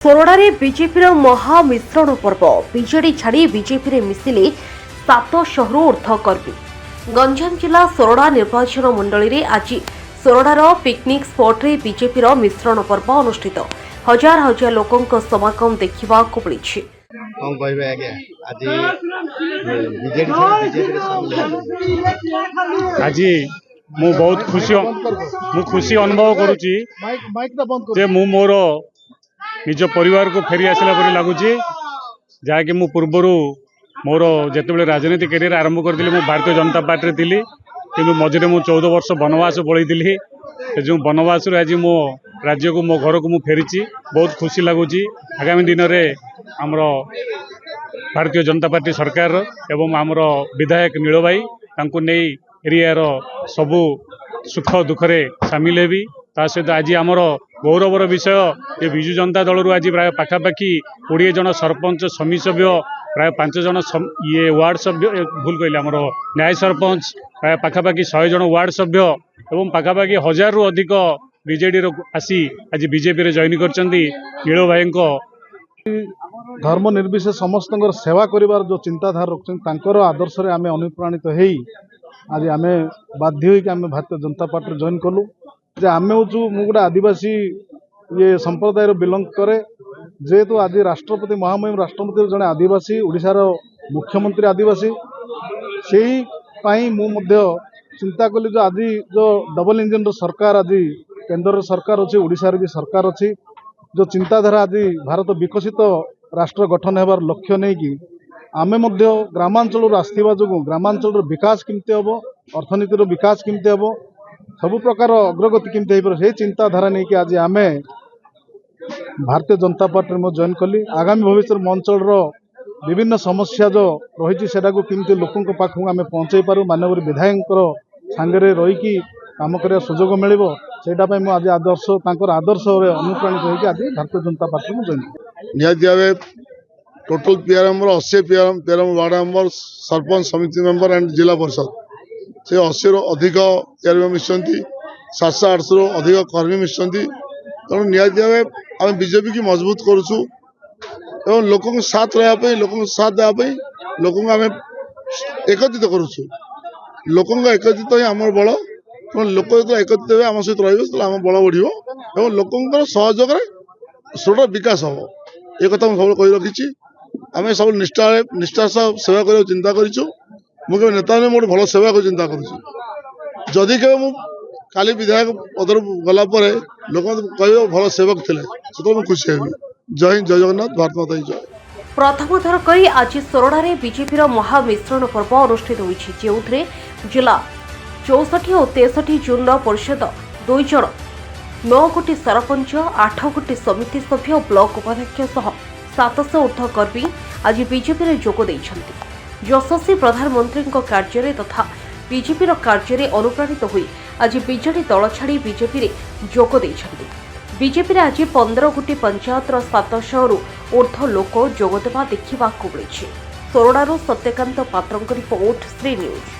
सोरडारे BJP महामिश्रण पर्व BJD छाड़ी BJP मिसिले 700 ऊर्ध कर्मी। गंजाम जिला सोरडा निर्वाचन मंडली रे आज सोरडार पिकनिक स्पॉट रे बीजेपी मिश्रण पर्व अनुष्ठित। हजार हजार लोकों समागम देखा मिली। आज मु बहुत खुशी अनुभव करुची जे मु मोर निज परिवार को फेरी आसला परि लगुची जहाँकि मु पूर्वर मोर जिते राजनीति कैरियर आरंभ करी मु भारतीय जनता पार्टी थी कि मझे मु 14 वर्ष वनवास पलैली जो वनवास आज मो राज्य को मो घर को मु फेरी बहुत खुशी लगुच। आगामी दिन में आमर भारतीय जनता पार्टी सरकार एवं आमर विधायक नील भाई नहीं एरिया सबू सुख दुखरे सामिल हेबी। ता सहित आज आमर गौरवर विषय ये विजु जनता दल आज प्राय पाखापाखि 20 जन सरपंच समिति सभ्य प्राय 5 जन ये वार्ड सभ्य भूल कहले आमर न्याय सरपंच प्राय पाखापाखि 100 जन वार्ड सभ्य एवं पाखापाखि 1000 रु अधिक बीजेडी आसी आज बीजेपी रे जॉइन करचंदी। नील भाई धर्म निर्विशेष समस्त सेवा करिवार जो चिंताधारा रखते आदर्श रे आमे अनुप्राणित हेई आज आमे बाध्य होई कि आमे भारतीय जनता पार्टी जॉइन कलु। जे आमे हूँ मु गोटे आदिवासी ये संप्रदाय बिलंग करे जेहेतु आज राष्ट्रपति महामहिम राष्ट्रपति जड़े आदिवासी ओडिशार मुख्यमंत्री आदिवासी से मु चिंता कली जो आज जो डबल इंजन रो सरकार आज केंद्र सरकार अच्छी ओडिशार भी सरकार अच्छी जो चिंताधारा आज भारत विकसित राष्ट्र गठन होबार लक्ष्य नहीं कि आमे मध्य ग्रामांचल आसवा जो ग्रामांचल विकास केमती हम अर्थनीतिर विकास केमती हम सबु प्रकार अग्रगति केमती हो पारे चिंताधारा नहीं कि आज आमे भारतीय जनता पार्टी में जॉइन कली। आगामी भविष्य में अंचल विभिन्न समस्या जो रही केमती लोकों पाखक आमे पहुँचे पारू माननीय विधायक सांगे रहीकि काम कर सुजोग मिल आज आदर्श आदर्श अनुप्राणित होकर आज भारतीय जनता पार्टी में जॉइन निहाती total PRM 80 PRM ward member sarpanch समिति मेंबर एंड जिला परिषद से 80 रु अधिक पीआरएम मिशंती 700-800 रु अधिक कर्मी मिशंती। तेणु निहाती आम बीजेपी की मजबूत करुचु एवं लोकों को साथ रहा लोकों को साथ देवाई लोकों को आम एकत्रित करुचु। लोकों का एकत्रित ही आम बल लोक जो एकत्रित हे आम सहित रही आम बल बढ़ लोकों सहयोग सोटा विकास हम एक सब कही रखी आम सब निष्ठार सह सेवा कर चिंता करूँ। मुझे नेता ने मोटे भल सेवा को चिंता करुँच जदि के काली विधायक पदर गला लोक कह भल सेवक थे से खुशी हेबी। जय हिंद जय जगन्नाथ भारत माता की जय। प्रथम थर करी आज सोरडारे बीजेपी महामिश्रण पर्व अनुष्ठित होइछि जेउथरे जिला 64 और 63 जून परिषद 2 जन 9 गोटी सरपंच 8 गोटी समिति सभ्य ब्लॉक उपाध्यक्ष सह 700 ऊर्ध कर्मी आज बीजेपी रे जोग दैछन्ति। यशस्वी प्रधानमंत्री कार्य तथा बीजेपी कार्य अनुप्राणित होई आज बीजेडी दल छाड़ी बीजेपी रे जोग दैछन्ति। बीजेपी रे आज 15 गोटी पंचायत 700 रु ऊर्ध लोक जोगदेवा देखा मिली। सोरडारू सत्यकांत पात्रଙ୍କ रिपोर्ट श्री न्यूज।